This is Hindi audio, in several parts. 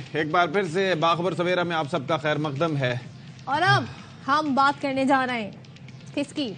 एक बार फिर से बाखबर सवेरा में आप सबका खैर मकदम है। और अब हम बात करने जा रहे हैं किसकी?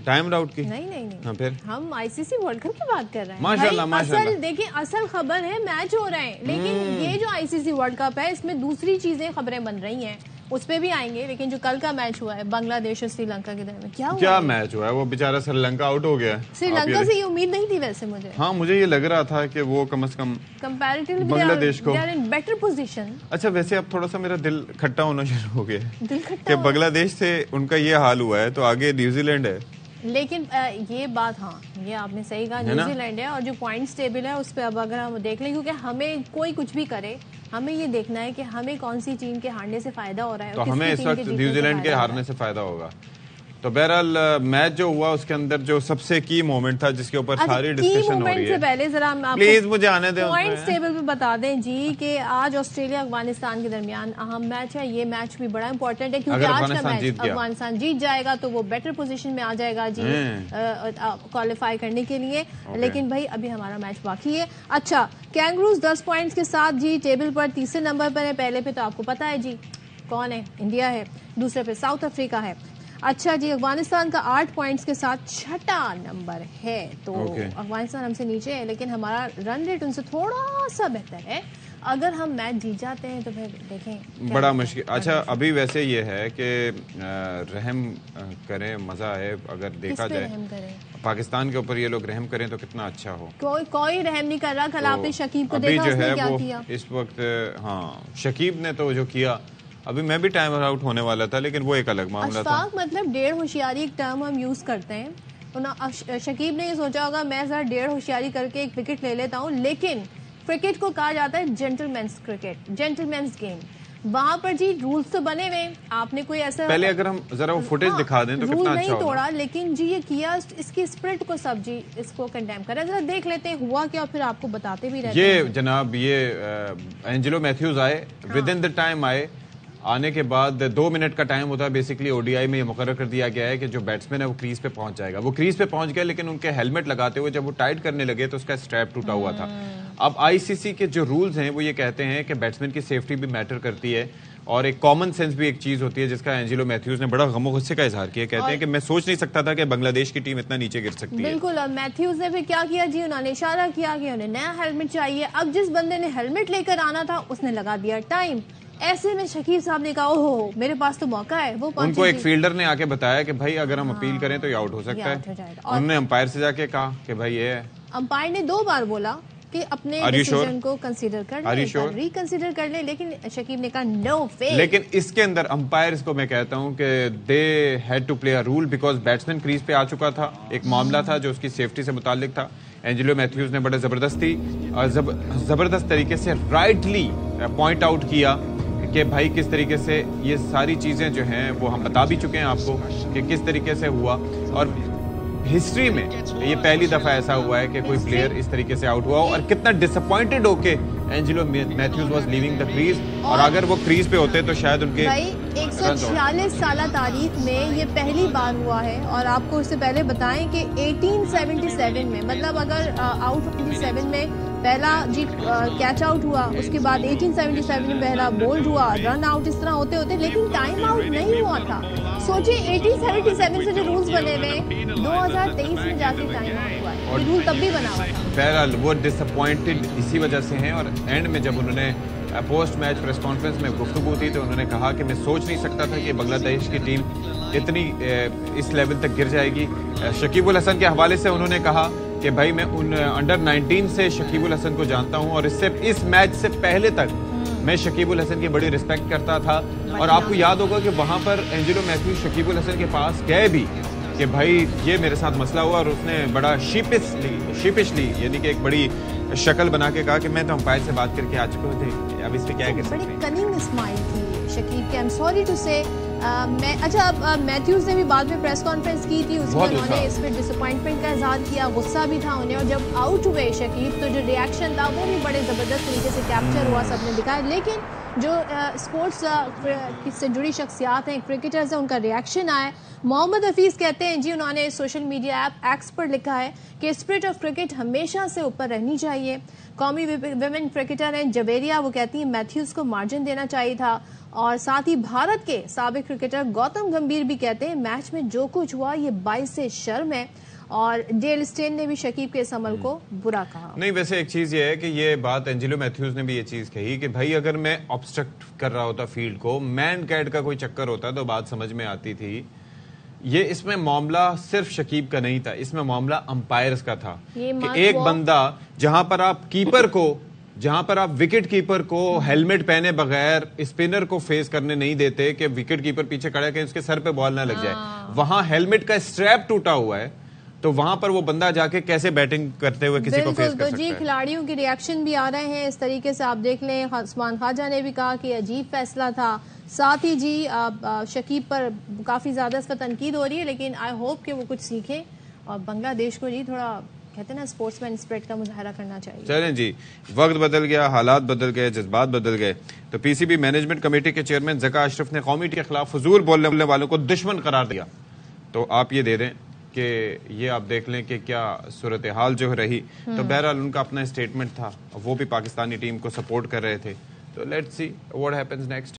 टाइम आउट की? नहीं। हाँ, फिर हम आईसीसी वर्ल्ड कप की बात कर रहे हैं। माशाल्लाह माशाल्लाह। देखिए असल खबर है मैच हो रहे हैं, लेकिन ये जो आईसीसी वर्ल्ड कप है इसमें दूसरी चीजें खबरें बन रही हैं, उस पे भी आएंगे। लेकिन जो कल का मैच हुआ है बांग्लादेश और श्रीलंका के दरमियान, क्या मैच हुआ है? वो बेचारा श्रीलंका आउट हो गया। श्रीलंका से ये उम्मीद नहीं थी वैसे मुझे। हाँ, मुझे ये लग रहा था कि वो कम से कम कंपैरेटिवली बांग्लादेश को इन बेटर पोजीशन। अच्छा, वैसे अब थोड़ा सा मेरा दिल खट्टा होना शुरू हो गया है दिल खट्टा कि बांग्लादेश से उनका ये हाल हुआ है तो आगे न्यूजीलैंड है। लेकिन ये बात, हाँ ये आपने सही कहा, न्यूजीलैंड है और जो पॉइंट्स टेबल है उस पर अब अगर हम देख लें, क्योंकि हमें कोई कुछ भी करे हमें ये देखना है कि हमें कौन सी टीम के हारने से फायदा हो रहा है, तो हमें इस वक्त न्यूजीलैंड के हारने से फायदा होगा। तो बहरहाल मैच जो हुआ उसके अंदर जो सबसे की मोमेंट था जिसके ऊपर सारी डिस्कशन हो रही है, से पहले जरा हम आपको प्लीज मुझे आने दें पॉइंट्स टेबल पे बता दें जी कि आज ऑस्ट्रेलिया अफगानिस्तान के दरमियान अहम मैच है। ये मैच भी बड़ा इंपॉर्टेंट है क्योंकि आज का मैच अफगानिस्तान जीत जाएगा तो वो बेटर पोजीशन में आ जाएगा जी क्वालिफाई करने के लिए। लेकिन भाई अभी हमारा मैच बाकी है। अच्छा, कैंगरूज 10 पॉइंट्स के साथ जी टेबल पर तीसरे नंबर पर है। पहले पे तो आपको पता है जी कौन है, इंडिया है। दूसरे पे साउथ अफ्रीका है। अच्छा जी, अफगानिस्तान का 8 पॉइंट्स के साथ छठा नंबर है। तो अफगानिस्तान हमसे नीचे है, लेकिन हमारा रन रेट उनसे थोड़ा सा बेहतर है। अगर हम मैच जीत जाते हैं तो फिर देखें बड़ा मुश्किल। अच्छा, अभी वैसे ये है कि रहम करें, मजा है अगर देखा जाए पाकिस्तान के ऊपर ये लोग रहम करें तो कितना अच्छा हो। कोई रहम नहीं कर रहा। कल आपने शकीब को देखा, उसने क्या किया इस वक्त? हाँ, शकीब ने तो जो किया, अभी मैं भी टाइम आउट होने वाला था लेकिन वो एक अलग मामला था। मतलब 1.5 होशियारी एक टर्म हम यूज करते हैं। शकीब ने ये सोचा होगा मैं जरा 1.5 होशियारी करके एक विकेट ले लेता हूँ, लेकिन क्रिकेट को कहा जाता है जेंटलमैन्स क्रिकेट, जेंटलमैन्स गेम। वहां पर जी रूल्स तो बने हुए, आपने कोई ऐसा पहले अगर हम जरा वो फुटेज दिखा दें तो कितना अच्छा नहीं तोड़ा, लेकिन जी ये किया, इसकी स्पिरिट को सब जी इसको कंडेम करें। जरा देख लेते हैं हुआ क्या, फिर आपको बताते भी रहते हैं। ये जनाब ये एंजेलो मैथ्यूज आए, विद इन द टाइम आए। आने के बाद 2 मिनट का टाइम होता है बेसिकली। ओडीआई में ये मुकर्रर कर दिया गया है कि जो बैट्समैन है वो क्रीज पे पहुंच जाएगा। वो क्रीज पे पहुंच गया, लेकिन उनके हेलमेट लगाते हुए जब वो टाइट करने लगे तो उसका स्ट्रैप टूटा हुआ था। अब आईसीसी के जो रूल्स हैं वो ये कहते हैं कि बैट्समैन की सेफ्टी भी मैटर करती है और एक कॉमन सेंस भी एक चीज होती है, जिसका एंजेलो मैथ्यूज ने बड़ा गमो गुस्से का इजहार किया। कहते हैं कि मैं सोच नहीं सकता था कि बांग्लादेश की टीम इतना नीचे गिर सकती है। बिल्कुल। अब मैथ्यूज ने फिर क्या किया जी, उन्होंने इशारा किया कि उन्हें नया हेलमेट चाहिए। अब जिस बंदे ने हेलमेट लेकर आना था उसने लगा दिया टाइम। ऐसे में शकीब साहब ने कहा ओहो मेरे पास तो मौका है। वो उनको एक फील्डर ने आके बताया कि भाई अगर हम अपील करें तो ये आउट हो सकता है। उन्होंने अंपायर से जाके कहा कि भाई ये है। अंपायर ने 2 बार बोला कि अपने डिसीजन को कंसीडर कर ले, रिकंसीडर कर ले, लेकिन शकीब ने कहा नो वे। लेकिन इसके अंदर अंपायर्स को मैं कहता हूं कि they had to play a rule, because batsman crease पे आ चुका था। एक मामला था जो उसकी सेफ्टी से मुतालिक था। एंजेलो मैथ्यूज ने बड़े जबरदस्त तरीके से राइटली पॉइंट आउट किया कि भाई किस तरीके से ये सारी चीजें जो हैं वो हम बता भी चुके हैं आपको कि किस तरीके से हुआ। और हिस्ट्री में ये पहली दफा ऐसा हुआ है कि कोई प्लेयर इस तरीके से आउट हुआ हो। और कितना डिसअपॉइंटेड होके Angelo Mathews was leaving the crease, और अगर वो क्रीज पे होते तो शायद उनके 146 साल तारीख में ये पहली बार हुआ है। और आपको इससे पहले बताएं कि 1877 में, मतलब अगर आउट ऑफ 7 में पहला जी कैच आउट हुआ, उसके बाद 1877 में पहला बोल्ड हुआ, रन आउट, इस तरह होते होते, लेकिन टाइम आउट नहीं हुआ था। सोचिए 1877 से जो रूल्स बने हुए 2023 में जाके टाइम आउट हुआ है। रूल तब भी बना हुआ था। बहरहाल वो डिसअपॉइंटेड इसी वजह से हैं। और एंड में जब उन्होंने पोस्ट मैच प्रेस कॉन्फ्रेंस में गुफ्तगू थी तो उन्होंने कहा कि मैं सोच नहीं सकता था कि बांग्लादेश की टीम इतनी इस लेवल तक गिर जाएगी। शकीबुल हसन के हवाले से उन्होंने कहा कि भाई मैं उन अंडर 19 से शकीबुल हसन को जानता हूं और इस मैच से पहले तक मैं शकीबुल हसन की बड़ी रिस्पेक्ट करता था। और आपको याद होगा कि वहां पर एंजेलो मैथ्यूज शकीबुल हसन के पास गए भी कि भाई ये मेरे साथ मसला हुआ, और उसने बड़ा शीपिशली यानी कि एक बड़ी शक्ल बना के कहा कि मैं तो अंपायर से बात करके आ चुका थे, अब इस पे क्या कर सकते हैं। बड़ी कनिंग स्माइल थी शकीब के। आई एम सॉरी टू से अब मैथ्यूज ने भी बाद में प्रेस कॉन्फ्रेंस की थी, उसमें उन्होंने इस पर डिसअपॉइंटमेंट का इजहार किया, गुस्सा भी था उन्हें। और जब आउट हुए शकीब तो जो रिएक्शन था वो भी बड़े ज़बरदस्त तरीके से कैप्चर हुआ, सबने दिखाया। लेकिन जो स्पोर्ट्स से जुड़ी शख्सियात हैं, क्रिकेटर्स हैं, उनका रिएक्शन आया। मोहम्मद हफीज कहते हैं जी, उन्होंने सोशल मीडिया ऐप एक्स पर लिखा है कि स्पिरिट ऑफ क्रिकेट हमेशा से ऊपर रहनी चाहिए। कौमी विमेन क्रिकेटर हैं जवेरिया, वो कहती हैं मैथ्यूज को मार्जिन देना चाहिए था। और साथ ही भारत के साबिक क्रिकेटर गौतम गंभीर भी कहते हैं मैच में जो कुछ हुआ ये बाइस से शर्म है। और डेल स्टेन ने भी शकीब के इस अमल को बुरा कहा। नहीं, वैसे एक चीज ये है कि ये बात एंजेलो मैथ्यूज ने भी ये चीज कही कि भाई अगर मैं ऑब्स्ट्रक्ट कर रहा होता फील्ड को, मैन कैट का कोई चक्कर होता तो बात समझ में आती थी। ये इसमें मामला सिर्फ शकीब का नहीं था, इसमें मामला अंपायर्स का था कि एक बंदा जहां पर आप विकेट कीपर को हेलमेट पहने बगैर स्पिनर को फेस करने नहीं देते कि विकेट कीपर पीछे खड़ा है उसके सर पे बॉल ना लग जाए, वहां हेलमेट का स्ट्रैप टूटा हुआ है, तो वहां पर वो बंदा जाके कैसे बैटिंग करते हुए किसी को फेस कर सकता है। खिलाड़ियों के रिएक्शन भी आ रहे हैं इस तरीके से, आप देख लें उस्मान ख्वाजा ने भी कहा कि अजीब फैसला था। साथ ही जी शकीब पर काफी ज्यादा इस पर तनकीद हो रही है, लेकिन आई होप कि वो कुछ सीखें और बांग्लादेश को जी थोड़ा कहते हैं ना स्पोर्ट्समैन स्पिरिट का मुजाहरा करना चाहिए। चलें जी, वक्त बदल गया, हालात बदल गए, जज्बात बदल गए, तो पीसीबी मैनेजमेंट कमेटी के चेयरमैन ज़का अशरफ ने कौमी टीम के खिलाफ फजूल बोलने वालों को दुश्मन करार दिया। तो आप ये दे दें कि ये आप देख लें कि क्या सूरत हाल जो रही। तो बहरहाल उनका अपना स्टेटमेंट था, वो भी पाकिस्तानी टीम को सपोर्ट कर रहे थे। तो let's see what happens next.